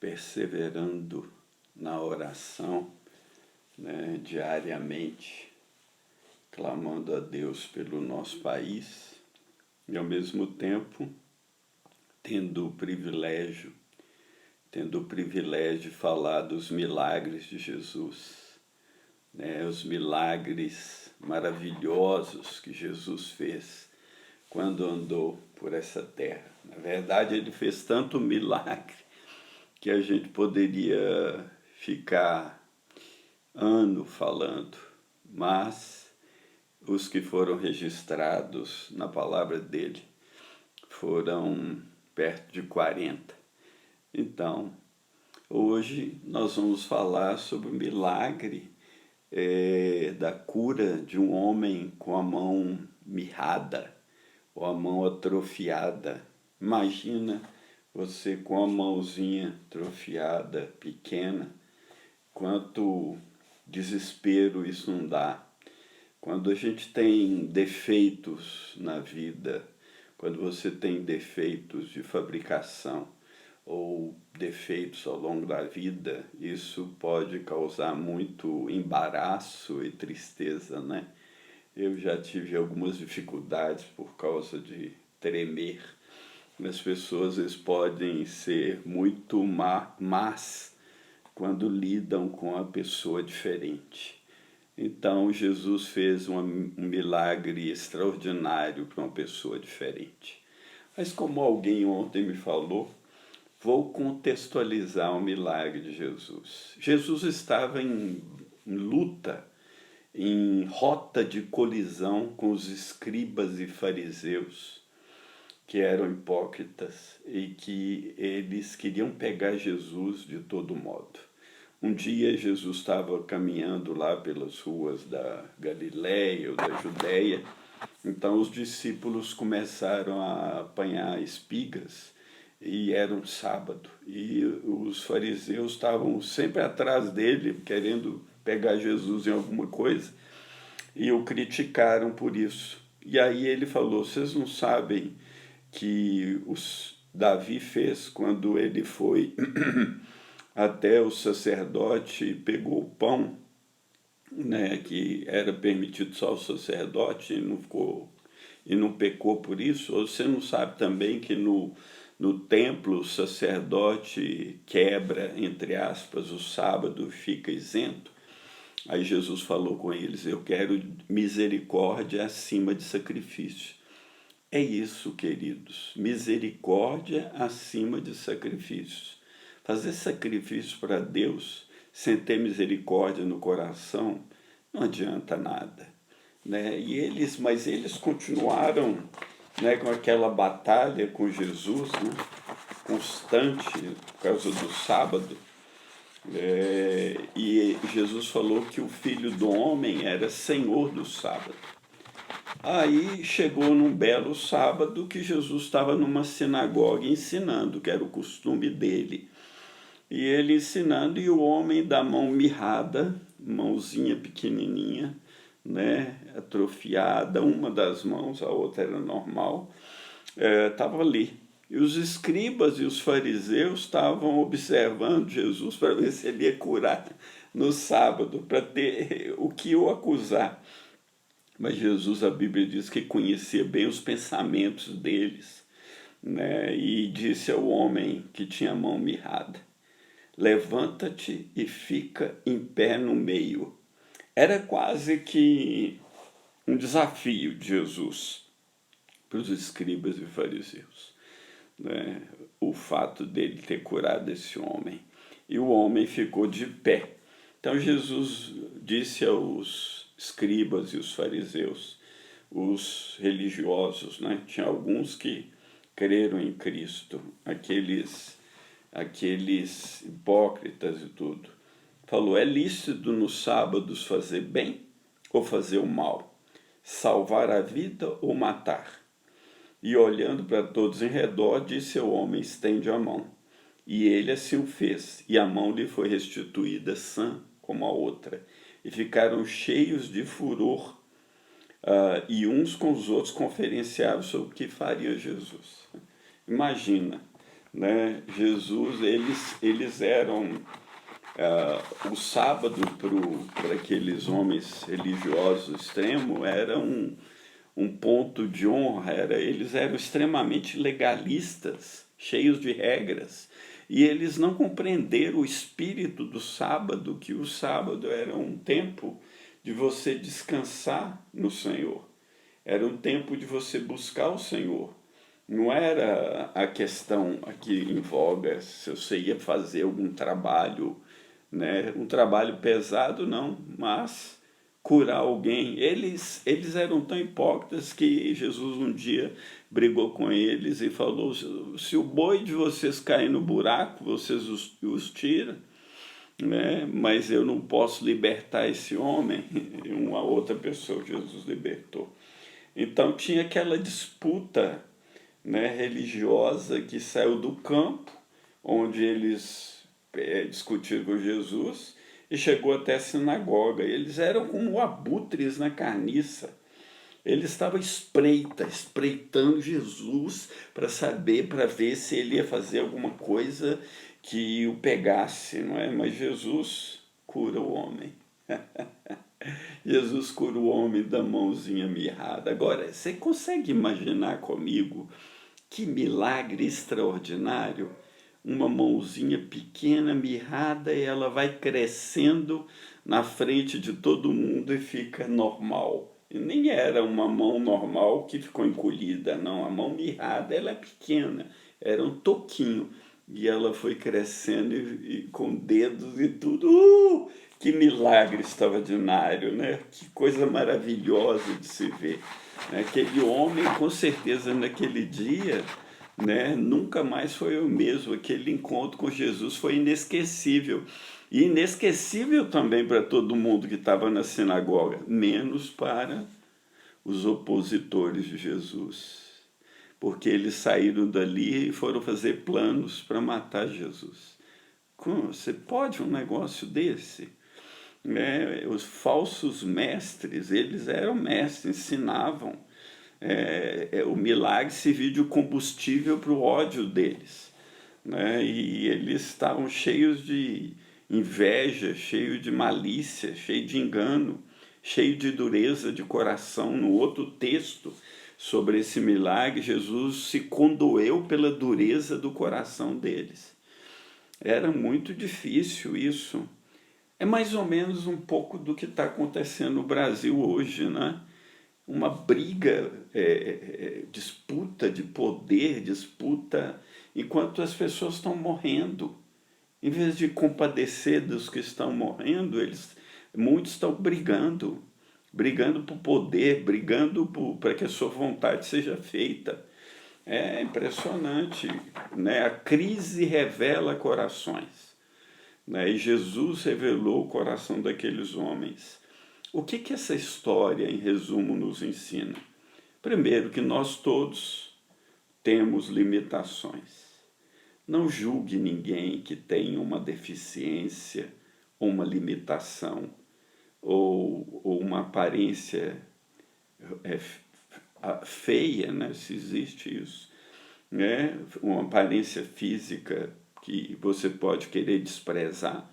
perseverando na oração, né, diariamente, clamando a Deus pelo nosso país e, ao mesmo tempo, tendo o privilégio de falar dos milagres de Jesus, né, os milagres maravilhosos que Jesus fez quando andou por essa terra. Na verdade, ele fez tanto milagre que a gente poderia ficar ano falando, mas os que foram registrados na palavra dele foram perto de 40. Então, hoje nós vamos falar sobre o milagre da cura de um homem com a mão mirrada ou a mão atrofiada. Imagina você com a mãozinha atrofiada, pequena, quanto desespero isso não dá. Quando a gente tem defeitos na vida, quando você tem defeitos de fabricação ou defeitos ao longo da vida, isso pode causar muito embaraço e tristeza, né? Eu já tive algumas dificuldades por causa de tremer. As pessoas eles podem ser muito más quando lidam com a pessoa diferente. Então, Jesus fez um milagre extraordinário para uma pessoa diferente. Mas como alguém ontem me falou, vou contextualizar o milagre de Jesus. Jesus estava em luta, em rota de colisão com os escribas e fariseus, que eram hipócritas e que eles queriam pegar Jesus de todo modo. Um dia Jesus estava caminhando lá pelas ruas da Galileia ou da Judéia, então os discípulos começaram a apanhar espigas e era um sábado. E os fariseus estavam sempre atrás dele, querendo pegar Jesus em alguma coisa, e o criticaram por isso. E aí ele falou, vocês não sabem que Davi fez quando ele foi até o sacerdote e pegou o pão, né, que era permitido só ao sacerdote e não pecou por isso? Ou você não sabe também que no templo o sacerdote quebra, entre aspas, o sábado, fica isento? Aí Jesus falou com eles, eu quero misericórdia acima de sacrifício. É isso, queridos, misericórdia acima de sacrifícios. Fazer sacrifício para Deus sem ter misericórdia no coração não adianta nada, né? Mas eles continuaram, né, com aquela batalha com Jesus, né, constante por causa do sábado. E Jesus falou que o Filho do Homem era Senhor do sábado. Aí chegou num belo sábado que Jesus estava numa sinagoga ensinando, que era o costume dele. E ele ensinando, e o homem da mão mirrada, mãozinha pequenininha, né, atrofiada, uma das mãos, a outra era normal, estava ali. E os escribas e os fariseus estavam observando Jesus para ver se ele ia curar no sábado, para ter o que o acusar. Mas Jesus, a Bíblia diz que conhecia bem os pensamentos deles, né? E disse ao homem que tinha a mão mirrada, levanta-te e fica em pé no meio. Era quase que um desafio de Jesus para os escribas e fariseus, né? O fato dele ter curado esse homem. E o homem ficou de pé. Então Jesus disse aos escribas e os fariseus, os religiosos, né? Tinha alguns que creram em Cristo, aqueles hipócritas e tudo. Falou, é lícito nos sábados fazer bem ou fazer o mal? Salvar a vida ou matar? E olhando para todos em redor, disse ao homem, estende a mão. E ele assim o fez, e a mão lhe foi restituída sã como a outra. E ficaram cheios de furor, e uns com os outros conferenciavam sobre o que faria Jesus. Imagina, né? Jesus, eles eram o sábado para aqueles homens religiosos extremos era um ponto de honra, eles eram extremamente legalistas, cheios de regras, e eles não compreenderam o espírito do sábado, que o sábado era um tempo de você descansar no Senhor, era um tempo de você buscar o Senhor. Não era a questão aqui em voga se você ia fazer algum trabalho, né? Um trabalho pesado, não, mas curar alguém. Eles eram tão hipócritas que Jesus um dia brigou com eles e falou: se o boi de vocês cair no buraco, vocês os tiram, né? Mas eu não posso libertar esse homem. E uma outra pessoa Jesus libertou. Então tinha aquela disputa, né, religiosa que saiu do campo, onde eles discutiram com Jesus, e chegou até a sinagoga. Eles eram como abutres na carniça. Eles estavam espreitando Jesus para saber, para ver se ele ia fazer alguma coisa que o pegasse, não é? Mas Jesus cura o homem. Jesus cura o homem da mãozinha mirrada. Agora, você consegue imaginar comigo que milagre extraordinário? Uma mãozinha pequena, mirrada, e ela vai crescendo na frente de todo mundo e fica normal. E nem era uma mão normal que ficou encolhida, não. A mão mirrada, ela é pequena, era um toquinho. E ela foi crescendo e com dedos e tudo. Que milagre extraordinário, né? Que coisa maravilhosa de se ver. Aquele homem, com certeza, naquele dia, né, nunca mais foi o mesmo. Aquele encontro com Jesus foi inesquecível. E inesquecível também para todo mundo que estava na sinagoga, menos para os opositores de Jesus. Porque eles saíram dali e foram fazer planos para matar Jesus. Como você pode um negócio desse? Os falsos mestres, eles eram mestres, ensinavam. O milagre serviu de combustível para o ódio deles, né? E eles estavam cheios de inveja, cheios de malícia, cheios de engano, cheios de dureza de coração. No outro texto sobre esse milagre, Jesus se condoeu pela dureza do coração deles. Era muito difícil isso. É mais ou menos um pouco do que está acontecendo no Brasil hoje, né? Uma briga, disputa de poder, disputa, enquanto as pessoas estão morrendo. Em vez de compadecer dos que estão morrendo, muitos estão brigando por poder, brigando para que a sua vontade seja feita. É impressionante, né? A crise revela corações, né? E Jesus revelou o coração daqueles homens. O que essa história, em resumo, nos ensina? Primeiro, que nós todos temos limitações. Não julgue ninguém que tenha uma deficiência, ou uma limitação, ou uma aparência feia, né? Se existe isso, né? Uma aparência física que você pode querer desprezar.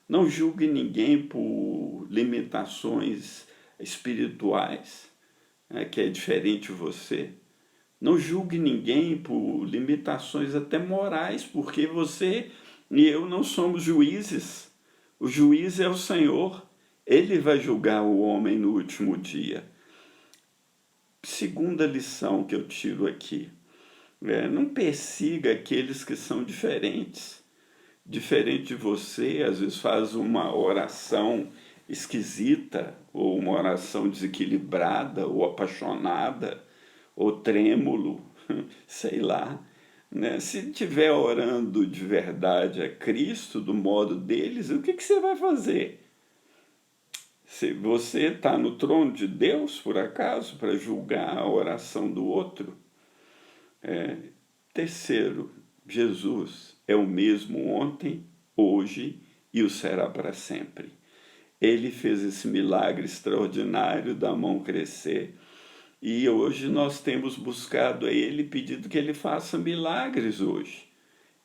Não julgue ninguém por limitações espirituais, né, que é diferente de você. Não julgue ninguém por limitações até morais, porque você e eu não somos juízes. O juiz é o Senhor. Ele vai julgar o homem no último dia. Segunda lição que eu tiro aqui: não persiga aqueles que são diferentes. Diferente de você, às vezes faz uma oração esquisita, ou uma oração desequilibrada, ou apaixonada, ou trêmulo, sei lá, né? Se estiver orando de verdade a Cristo, do modo deles, o que você vai fazer? Se você está no trono de Deus, por acaso, para julgar a oração do outro? Terceiro, Jesus é o mesmo ontem, hoje e o será para sempre. Ele fez esse milagre extraordinário da mão crescer, e hoje nós temos buscado a Ele, pedido que Ele faça milagres hoje.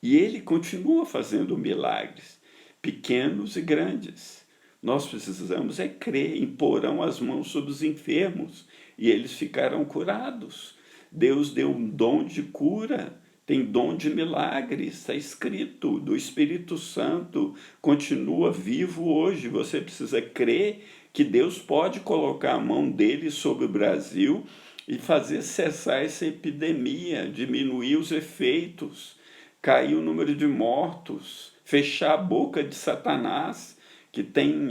E ele continua fazendo milagres, pequenos e grandes. Nós precisamos é crer, imporão as mãos sobre os enfermos e eles ficarão curados. Deus deu um dom de cura, tem dom de milagres, está escrito, do Espírito Santo, continua vivo hoje. Você precisa crer que Deus pode colocar a mão dele sobre o Brasil e fazer cessar essa epidemia, diminuir os efeitos, cair o número de mortos, fechar a boca de Satanás, que tem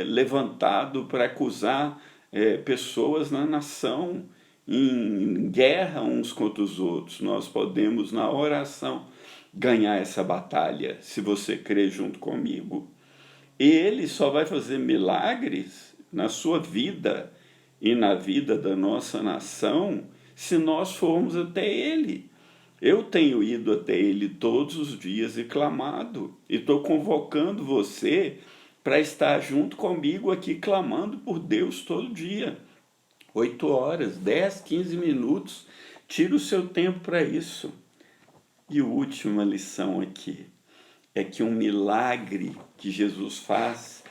levantado para acusar pessoas na nação, em guerra uns contra os outros. Nós podemos, na oração, ganhar essa batalha, se você crer junto comigo. Ele só vai fazer milagres na sua vida e na vida da nossa nação se nós formos até ele. Eu tenho ido até ele todos os dias e clamado, e estou convocando você para estar junto comigo aqui clamando por Deus todo dia. 8 horas, 10, 15 minutos, tira o seu tempo para isso. E a última lição aqui é que um milagre que Jesus faz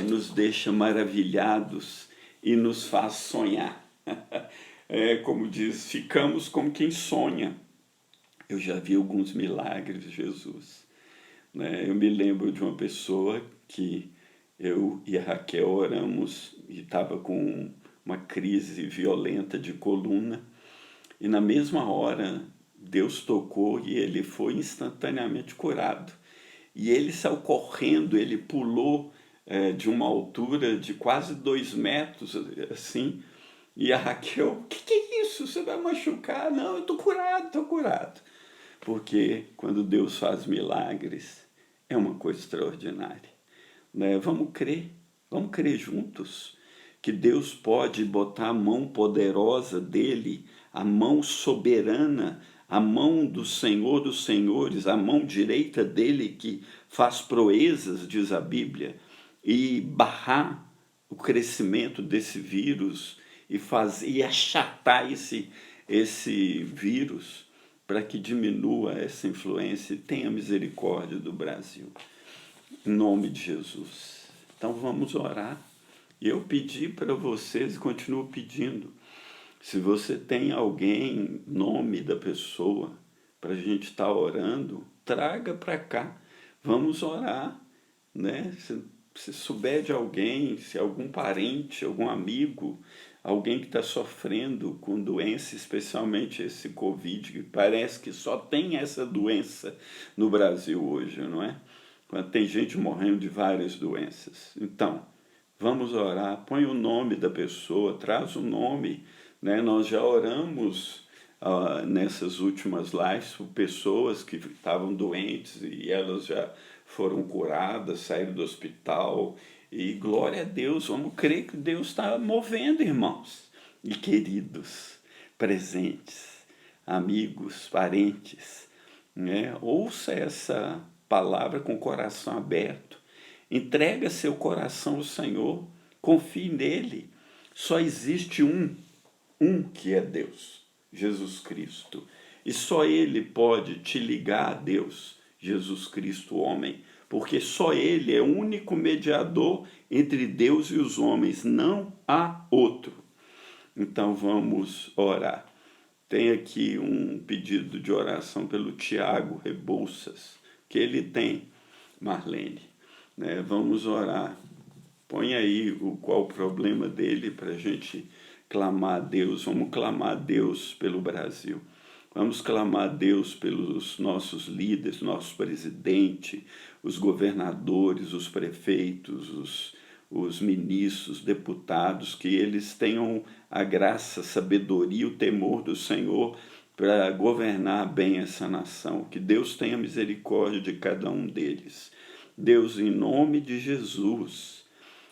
nos deixa maravilhados e nos faz sonhar. Como diz, ficamos como quem sonha. Eu já vi alguns milagres de Jesus. Eu me lembro de uma pessoa que eu e a Raquel oramos e estava com uma crise violenta de coluna, e na mesma hora Deus tocou e ele foi instantaneamente curado. E ele saiu correndo, ele pulou de uma altura de quase 2 metros, assim, e a Raquel, que é isso? Você vai machucar? Não, eu estou curado, estou curado. Porque quando Deus faz milagres, é uma coisa extraordinária. Vamos crer juntos que Deus pode botar a mão poderosa dele, a mão soberana, a mão do Senhor dos Senhores, a mão direita dele que faz proezas, diz a Bíblia, e barrar o crescimento desse vírus e achatar esse vírus para que diminua essa influência e tenha misericórdia do Brasil. Em nome de Jesus. Então vamos orar. E eu pedi para vocês e continuo pedindo. Se você tem alguém, nome da pessoa, para a gente estar orando, traga para cá. Vamos orar, Se souber de alguém, se algum parente, algum amigo, alguém que está sofrendo com doença, especialmente esse Covid, que parece que só tem essa doença no Brasil hoje, não é? Quando tem gente morrendo de várias doenças. Então, vamos orar, põe o nome da pessoa, traz o nome, Nós já oramos nessas últimas lives por pessoas que estavam doentes e elas já foram curadas, saíram do hospital, e glória a Deus, vamos crer que Deus está movendo, irmãos e queridos, presentes, amigos, parentes, Ouça essa palavra com o coração aberto, entrega seu coração ao Senhor, confie nele. Só existe um que é Deus, Jesus Cristo, e só ele pode te ligar a Deus, Jesus Cristo, homem, porque só ele é o único mediador entre Deus e os homens, não há outro. Então vamos orar. Tem aqui um pedido de oração pelo Tiago Rebouças, que ele tem, Marlene. Vamos orar. Põe aí qual o problema dele para a gente clamar a Deus. Vamos clamar a Deus pelo Brasil. Vamos clamar a Deus pelos nossos líderes, nosso presidente, os governadores, os prefeitos, os ministros, deputados, que eles tenham a graça, a sabedoria, o temor do Senhor para governar bem essa nação. Que Deus tenha misericórdia de cada um deles. Deus, em nome de Jesus,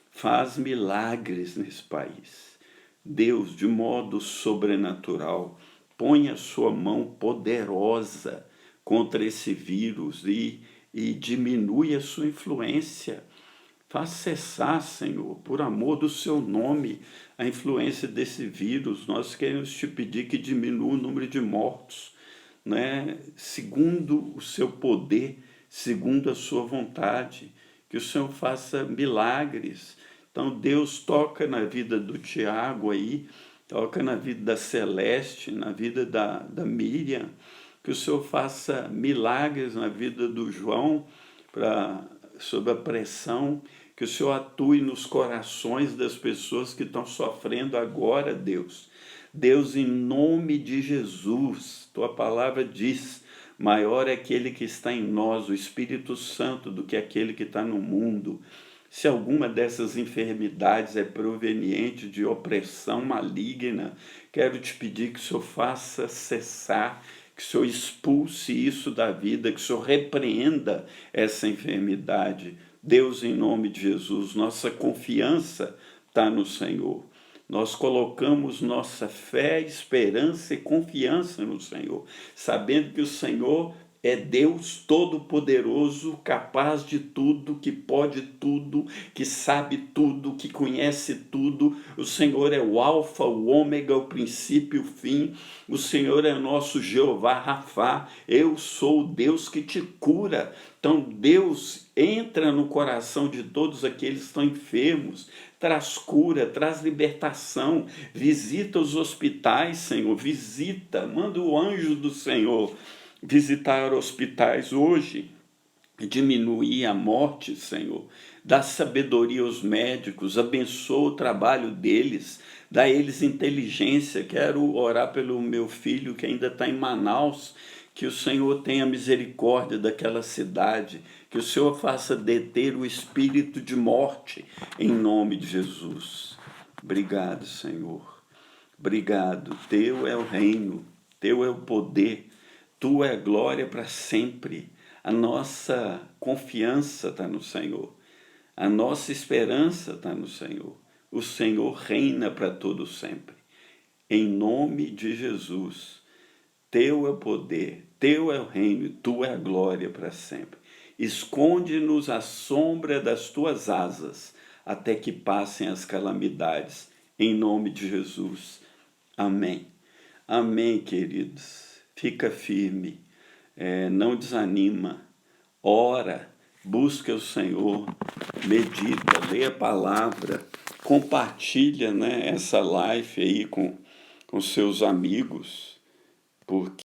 faz milagres nesse país. Deus, de modo sobrenatural, põe a sua mão poderosa contra esse vírus e diminui a sua influência. Faz cessar, Senhor, por amor do seu nome, a influência desse vírus. Nós queremos te pedir que diminua o número de mortos. né, segundo o seu poder, segundo a sua vontade, que o Senhor faça milagres. Então Deus toca na vida do Tiago aí, toca na vida da Celeste, na vida da Miriam, que o Senhor faça milagres na vida do João, sob a pressão, que o Senhor atue nos corações das pessoas que estão sofrendo agora, Deus. Deus, em nome de Jesus, tua palavra diz, maior é aquele que está em nós, o Espírito Santo, do que aquele que está no mundo. Se alguma dessas enfermidades é proveniente de opressão maligna, quero te pedir que o Senhor faça cessar, que o Senhor expulse isso da vida, que o Senhor repreenda essa enfermidade. Deus, em nome de Jesus, nossa confiança está no Senhor. Nós colocamos nossa fé, esperança e confiança no Senhor, sabendo que o Senhor é Deus Todo-Poderoso, capaz de tudo, que pode tudo, que sabe tudo, que conhece tudo. O Senhor é o Alfa, o Ômega, o princípio e o fim. O Senhor é nosso Jeová Rafá. Eu sou o Deus que te cura. Então Deus entra no coração de todos aqueles que estão enfermos, traz cura, traz libertação, visita os hospitais, Senhor, visita, manda o anjo do Senhor visitar hospitais hoje, diminuir a morte, Senhor, dá sabedoria aos médicos, abençoa o trabalho deles, dá a eles inteligência. Quero orar pelo meu filho que ainda está em Manaus, que o Senhor tenha misericórdia daquela cidade, que o Senhor faça deter o espírito de morte, em nome de Jesus. Obrigado, Senhor. Obrigado. Teu é o reino, teu é o poder, tua é a glória para sempre. A nossa confiança está no Senhor. A nossa esperança está no Senhor. O Senhor reina para todo sempre. Em nome de Jesus. Teu é o poder, teu é o reino, tua é a glória para sempre. Esconde-nos à sombra das tuas asas, até que passem as calamidades. Em nome de Jesus. Amém. Amém, queridos. Fica firme, não desanima, ora, busca o Senhor, medita, lê a palavra, compartilha, né, essa live aí com seus amigos, porque